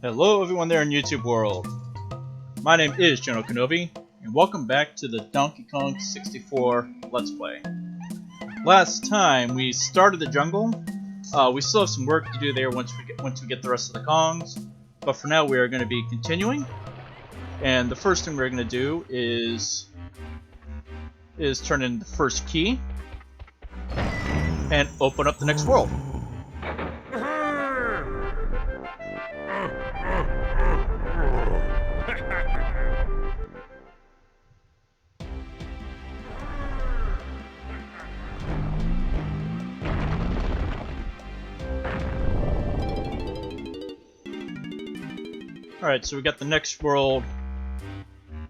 Hello everyone there in YouTube world. My name is General Kenobi, and welcome back to the Donkey Kong 64 Let's Play. Last time we started the jungle. We still have some work to do there once we get the rest of the Kongs, but for now we are going to be continuing. And the first thing we're going to do is turn in the first key and open up the next world. Alright, so we got the next world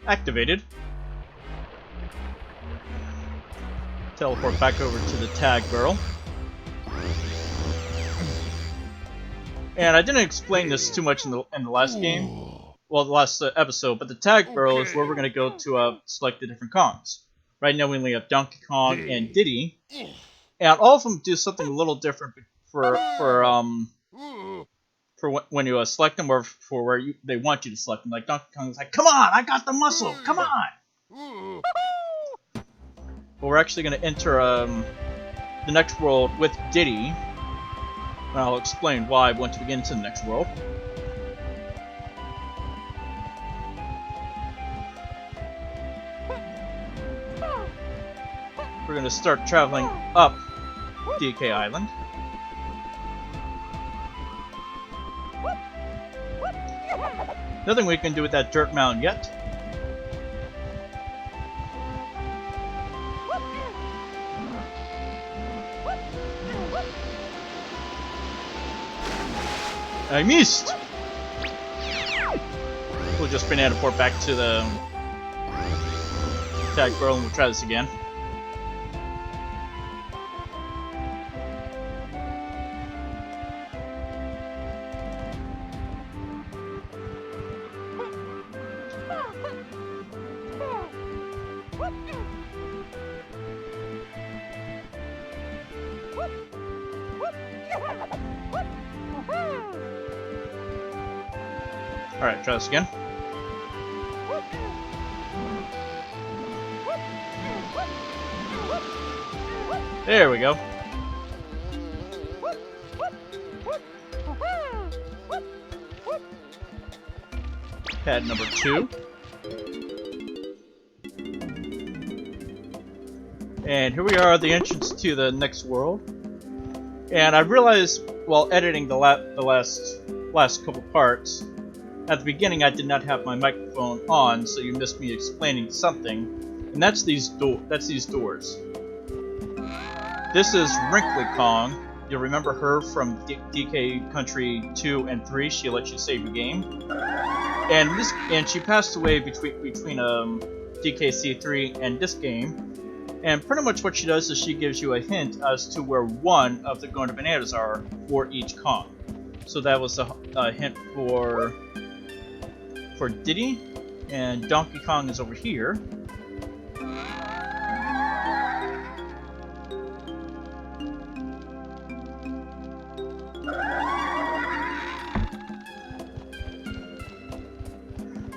activated. Teleport back over to the tag barrel. And I didn't explain this too much in the last game, well, the last episode, but the tag barrel is where we're going to go to select the different Kongs. Right now we only have Donkey Kong and Diddy, and all of them do something a little different for when you select them, or for where they want you to select them. Like Donkey Kong's like, "Come on, I got the muscle, come on!" But we're actually going to enter the next world with Diddy. And I'll explain why once we get into the next world. We're going to start traveling up DK Island. Nothing we can do with that dirt mound yet. I missed! We'll just banana port back to the tag barrel and we'll try this again. Alright, try this again. There we go. Pad number 2. And here we are at the entrance to the next world. And I realized while editing the last couple parts, at the beginning I did not have my microphone on, so you missed me explaining something. And that's these doors. This is Wrinkly Kong. You'll remember her from DK Country 2 and 3. She lets you save your game. And she passed away between DKC3 and this game. And pretty much what she does is she gives you a hint as to where one of the Going to Bananas are for each Kong. So that was a hint for Diddy, and Donkey Kong is over here.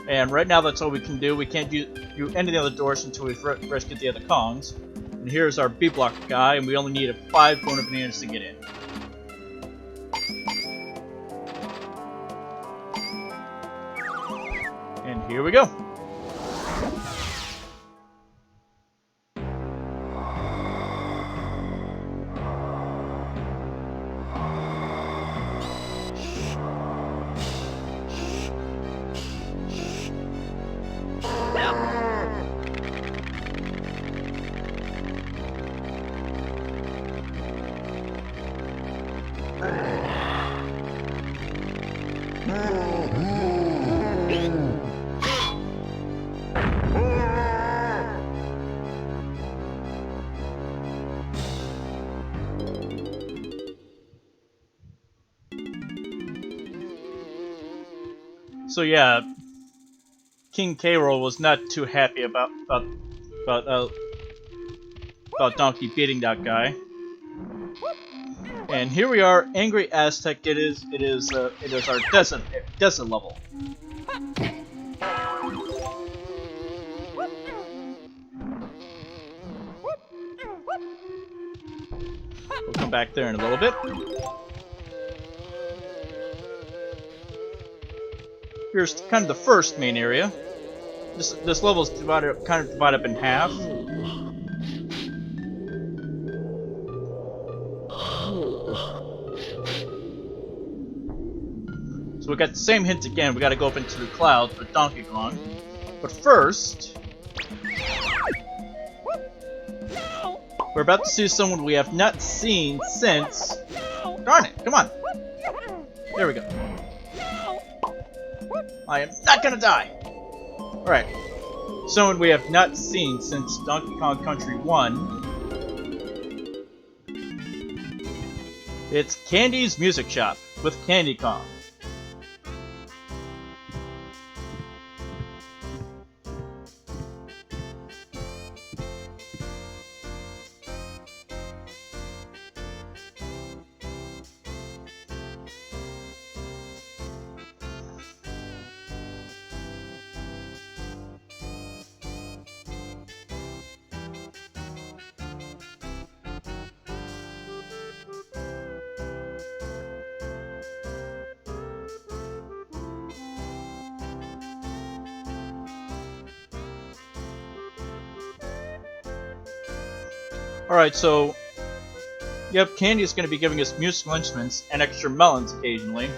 And right now that's all we can do. We can't do any of the other doors until we've rescued the other Kongs. And here's our B-block guy, and we only need 5 Going to Bananas to get in. And here we go. So yeah, King K. Rool was not too happy about Donkey beating that guy. And here we are, Angry Aztec. It is our desert level. We'll come back there in a little bit. Here's kind of the first main area. This level is kind of divided up in half. So we got the same hint again. We got to go up into the clouds with Donkey Kong. But first, we're about to see someone we have not seen since. Darn it! Come on. There we go. I am not gonna die. All right. Someone we have not seen since Donkey Kong Country 1. It's Candy's Music Shop with Candy Kong. Alright, so yep, Candy is going to be giving us musical instruments and extra melons occasionally.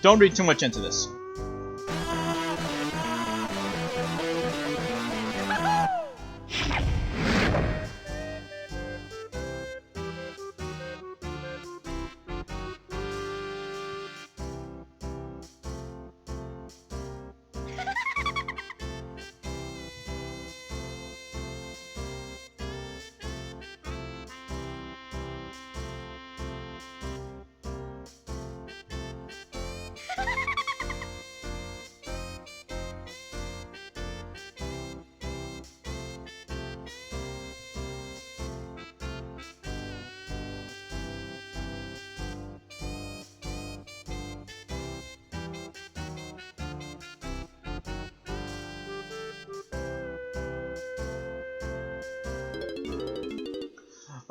Don't read too much into this.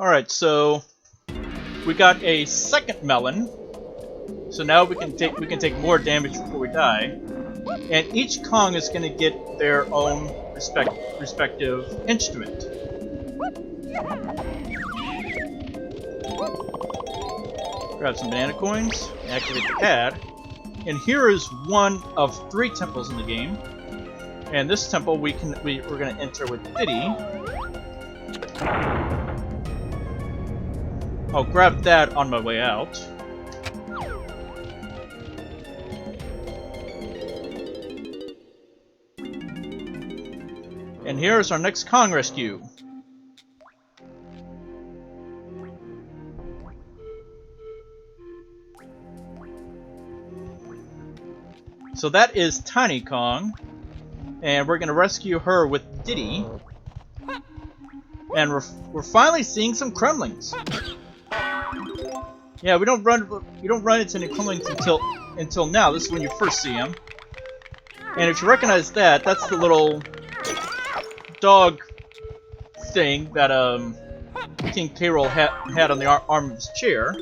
Alright, so we got a second melon. So now we can take more damage before we die. And each Kong is gonna get their own respective instrument. Grab some banana coins, activate the pad. And here is one of 3 temples in the game. And this temple we're gonna enter with Diddy. I'll grab that on my way out. And here's our next Kong rescue. So that is Tiny Kong, and we're gonna rescue her with Diddy. And we're finally seeing some Kremlings. Yeah, you don't run into any Kremlings until now. This is when you first see them. And if you recognize that, that's the little dog thing that King K. Rool had on the arm of his chair.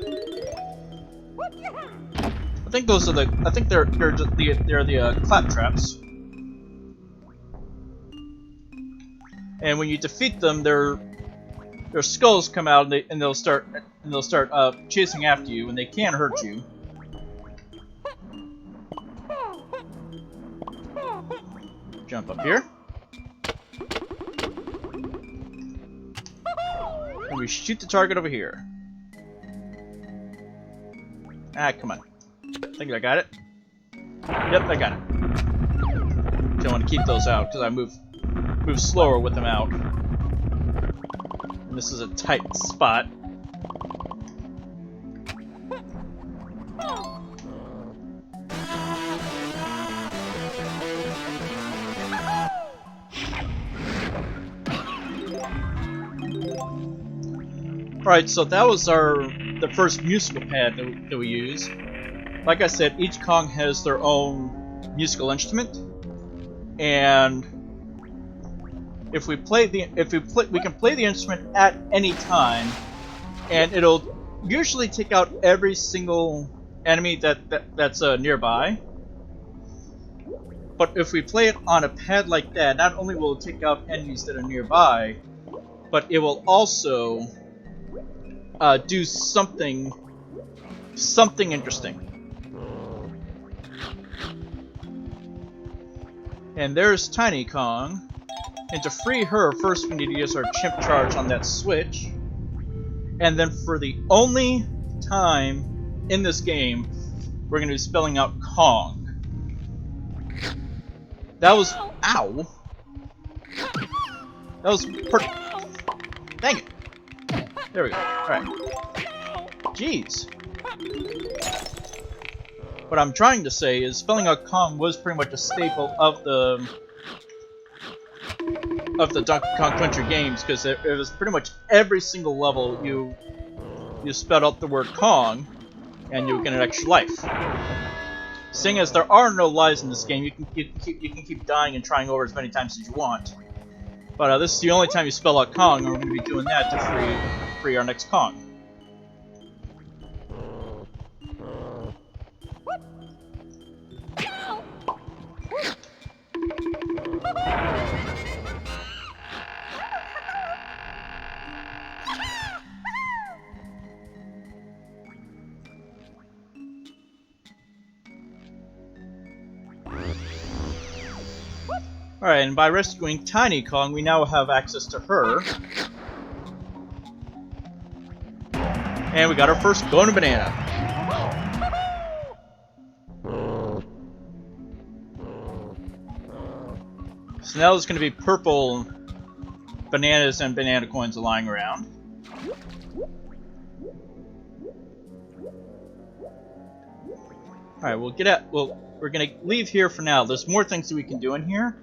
I think those are the. I think they're the claptraps. And when you defeat them, their skulls come out and they'll start chasing after you, and they can hurt you. Jump up here. And we shoot the target over here. Ah, come on. I think I got it. Yep, I got it. Don't want to keep those out because I move slower with them out. And this is a tight spot. Alright, so that was the first musical pad that we used. like I said, each Kong has their own musical instrument, and if we can play the instrument at any time, and it'll usually take out every single enemy that's nearby. But if we play it on a pad like that, not only will it take out enemies that are nearby, but it will also do something interesting. And there's Tiny Kong. And to free her, first we need to use our chimp charge on that switch. And then for the only time in this game, we're going to be spelling out Kong. That was... Ow! That was dang it! There we go. Alright. Jeez. What I'm trying to say is spelling out Kong was pretty much a staple of the Donkey Kong Country games, because it was pretty much every single level you spelled out the word Kong, and you get an extra life. Seeing as there are no lives in this game, you can keep dying and trying over as many times as you want. But this is the only time you spell out Kong, and we're going to be doing that to free our next Kong. Alright, and by rescuing Tiny Kong, we now have access to her. And we got our first Golden Banana. So now there's going to be purple bananas and banana coins lying around. Alright, we're gonna leave here for now. There's more things that we can do in here,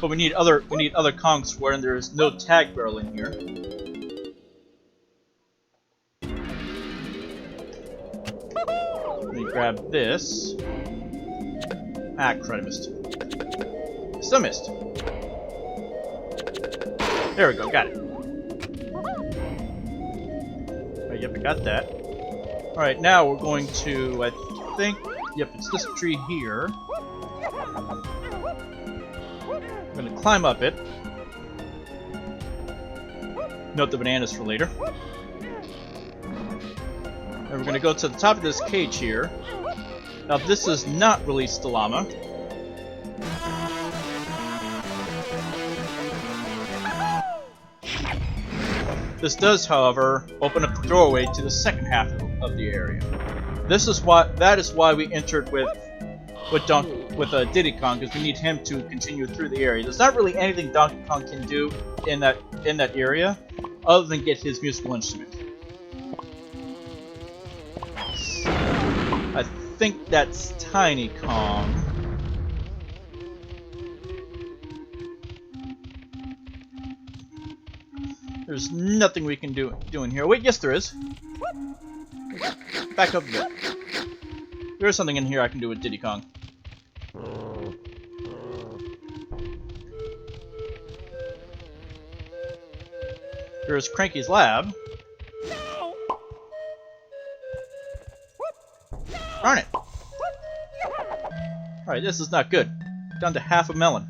but we need other Kongs where there's no tag barrel in here. Let me grab this. Ah, crud, I missed. Still missed. There we go, got it. Alright, yep, I got that. Alright, now we're going to, I think, yep, it's this tree here. I'm gonna climb up it. Note the bananas for later. And we're gonna go to the top of this cage here. Now this does not release the llama. This does, however, open up the doorway to the second half of the area. That is why we entered with Diddy Kong, because we need him to continue through the area. There's not really anything Donkey Kong can do in that area, other than get his musical instrument. I think that's Tiny Kong. There's nothing we can do in here. Wait, yes there is. Back up a bit. There's something in here I can do with Diddy Kong. Here's Cranky's lab. Darn it! Alright, this is not good. Down to half a melon.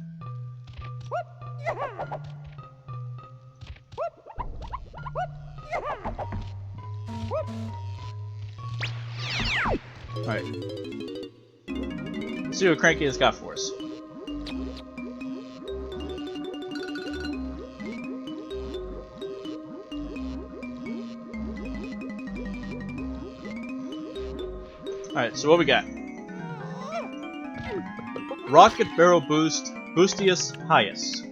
Alright. Let's see what Cranky has got for us. Alright, so what we got? Rocket Barrel Boost, Boostius Highest.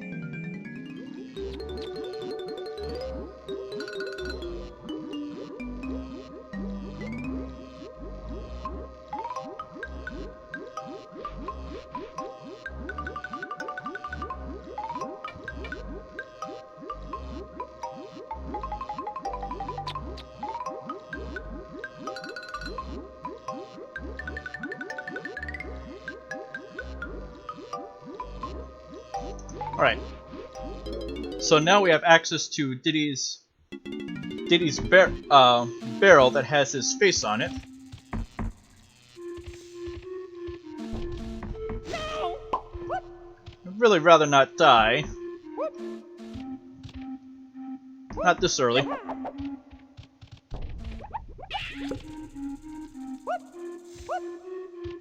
Alright. So now we have access to Diddy's barrel that has his face on it. I'd really rather not die. Not this early.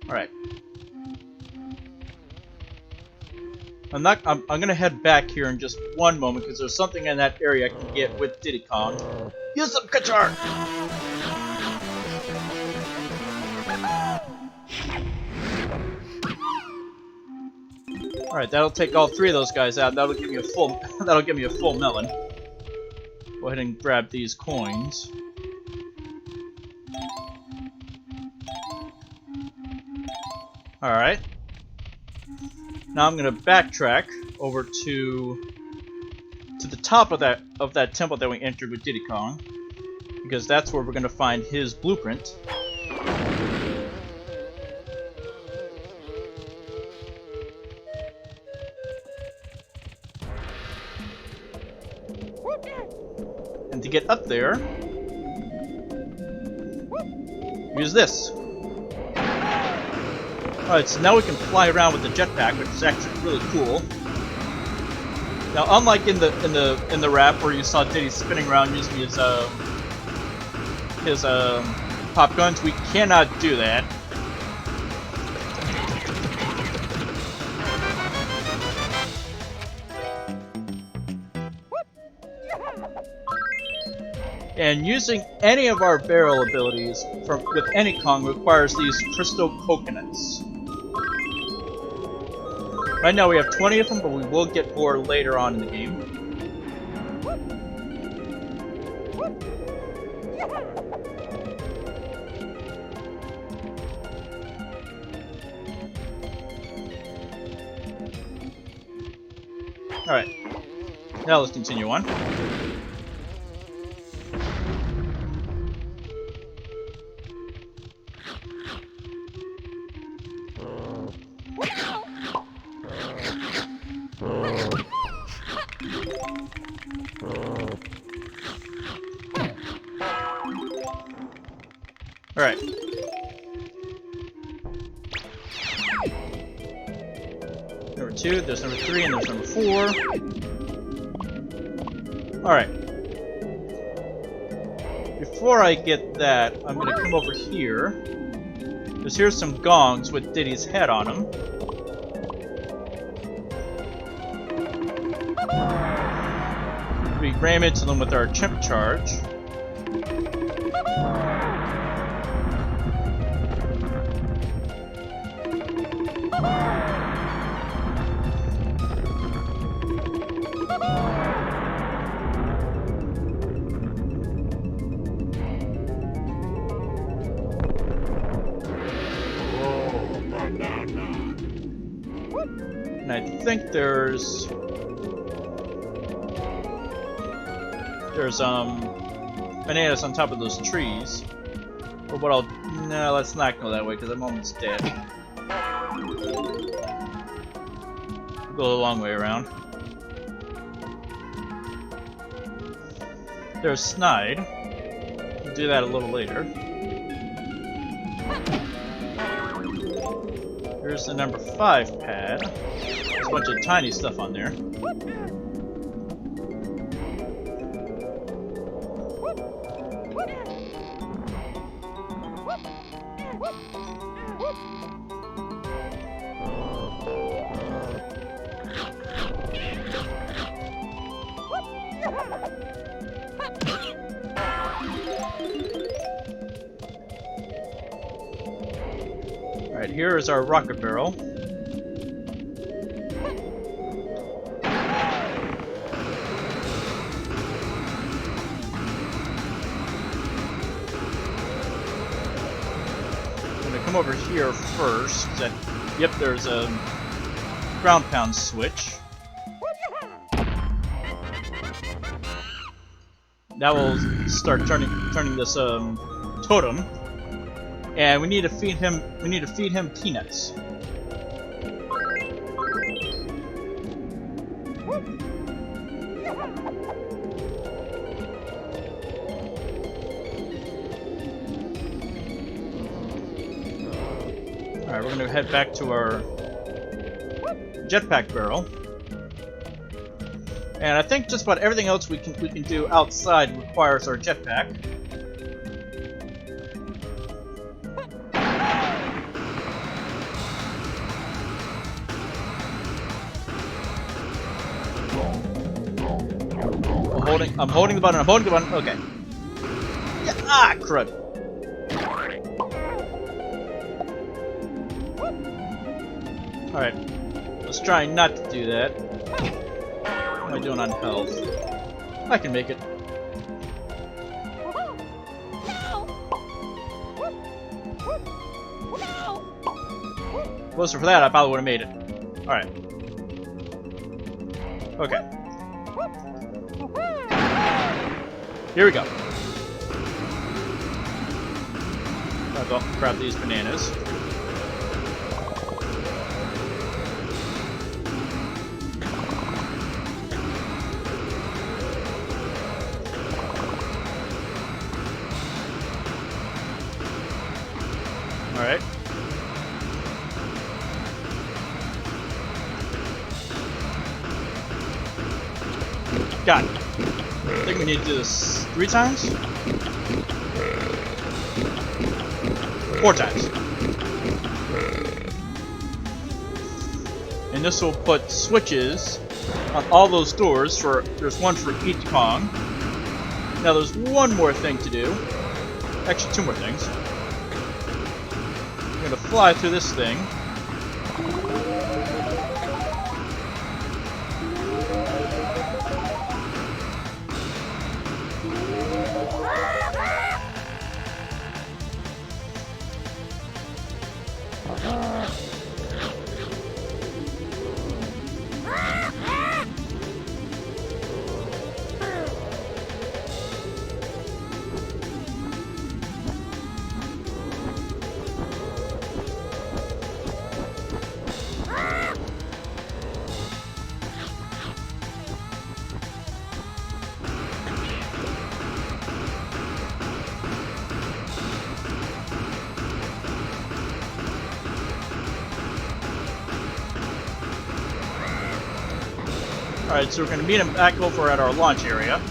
Alright. I'm gonna head back here in just one moment because there's something in that area I can get with Diddy Kong. Use the guitar! Alright, that'll take all three of those guys out. That'll give me a full melon. Go ahead and grab these coins. Alright. Now I'm gonna backtrack over to the top of that temple that we entered with Diddy Kong, because that's where we're gonna find his blueprint. And to get up there, use this. Alright, so now we can fly around with the jetpack, which is actually really cool. Now, unlike in the rap where you saw Diddy spinning around using his pop guns, we cannot do that. And using any of our barrel abilities with any Kong requires these crystal coconuts. Right now we have 20 of them, but we will get more later on in the game. Alright, now let's continue on. Alright. Number 2, there's number 3, and there's number 4. Alright. Before I get that, I'm gonna come over here. Because here's some gongs with Diddy's head on them. We ram into them with our chimp charge. And I think there's bananas on top of those trees. Or what no, let's not go that way because I'm almost dead. Go the long way around. There's Snide. We'll do that a little later. Here's the number 5 pad. There's a bunch of tiny stuff on there. Alright, here is our rocket barrel. I'm gonna come over here first. Yep, there's a ground pound switch. That will start turning this totem. And we need to feed him peanuts. Alright, we're gonna head back to our jetpack barrel. And I think just about everything else we can do outside requires our jetpack. I'm holding the button. Okay. Yeah, ah, crud. Alright. Let's try not to do that. What am I doing on health? I can make it. If it wasn't for that, I probably would have made it. Alright. Okay. Here we go. I'll grab these bananas. Alright. Got it. I think we need to do this 3 times? 4 times. And this will put switches on all those doors for, there's one for each Kong. Now there's one more thing to do. Actually 2 more things. We're gonna fly through this thing. Alright, so we're going to meet him back over at our launch area.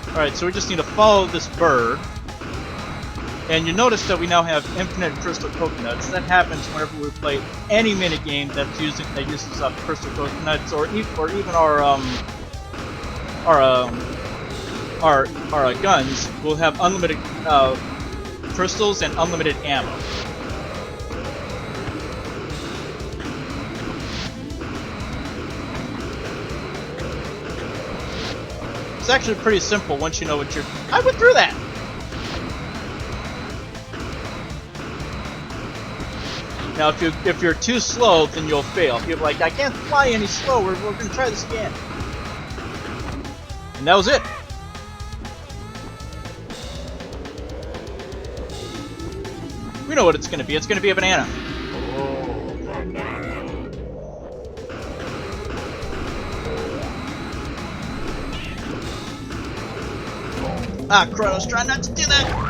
Alright, so we just need to follow this bird. And you notice that we now have infinite crystal coconuts. That happens whenever we play any minigame that uses up crystal coconuts, or even our guns will have unlimited crystals and unlimited ammo. It's actually pretty simple once you know what you're. I went through that. Now, if you're too slow, then you'll fail. If you're like, I can't fly any slower, we're gonna try this again. And that was it. We know what it's gonna be. It's gonna be a banana. Ah, Kronos, try not to do that.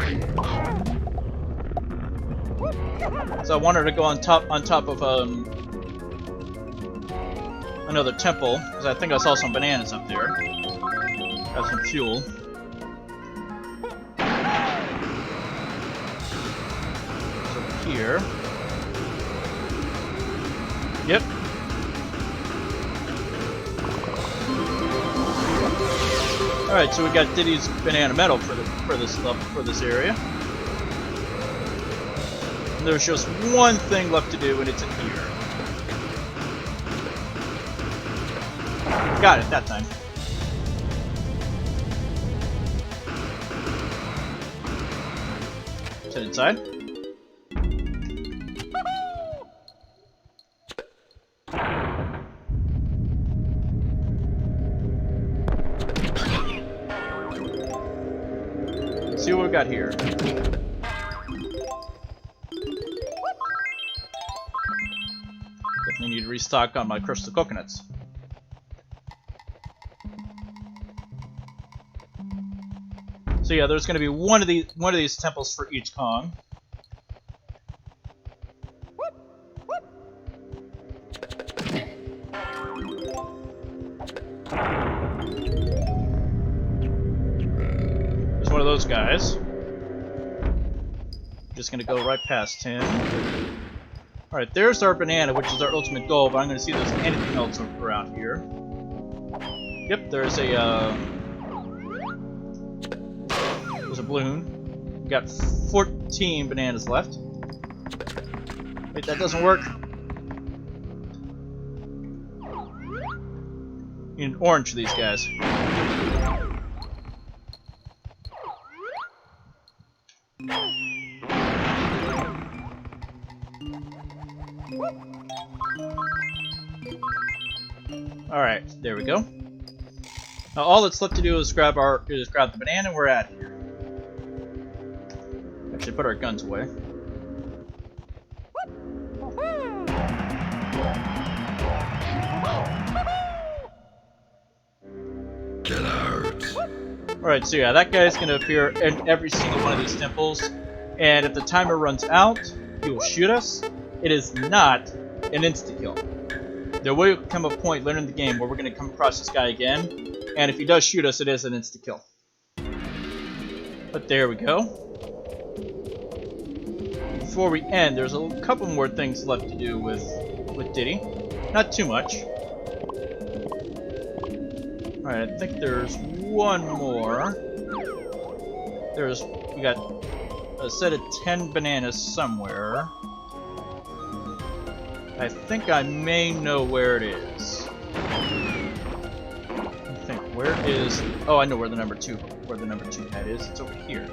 So I wanted to go on top of another temple, because I think I saw some bananas up there. Got some fuel. It's over here. Yep. Alright, so we got Diddy's banana medal for this area. There's just one thing left to do, and it's in here. Got it that time. Is it inside? see what we got here. Definitely need to restock on my crystal coconuts. So yeah, there's going to be one of these temples for each Kong. There's one of those guys. Just going to go right past him. Alright, there's our banana, which is our ultimate goal, but I'm going to see if there's anything else around here. Yep, there's a balloon. We got 14 bananas left. Wait, that doesn't work. Need an orange for these guys. Alright, there we go. Now all that's left to do is grab the banana and we're out of here. Actually put our guns away. Get out. Alright, so yeah, that guy's gonna appear in every single one of these temples, and if the timer runs out, he will shoot us. It is not an insta-kill. There will come a point later in the game where we're gonna come across this guy again, and if he does shoot us, it is an insta-kill. But there we go. Before we end, there's a couple more things left to do with Diddy. Not too much. Alright, I think there's one more. We got a set of 10 bananas somewhere. I think I may know where it is. I think, where is... Oh, I know where the number 2 pad is. It's over here.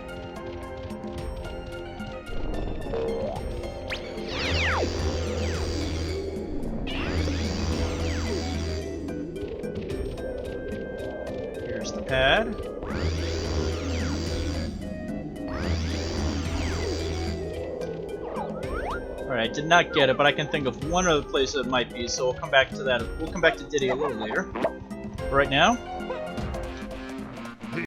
Here's the pad. Alright, I did not get it, but I can think of one other place that it might be, so we'll come back to that. We'll come back to Diddy a little later. But right now,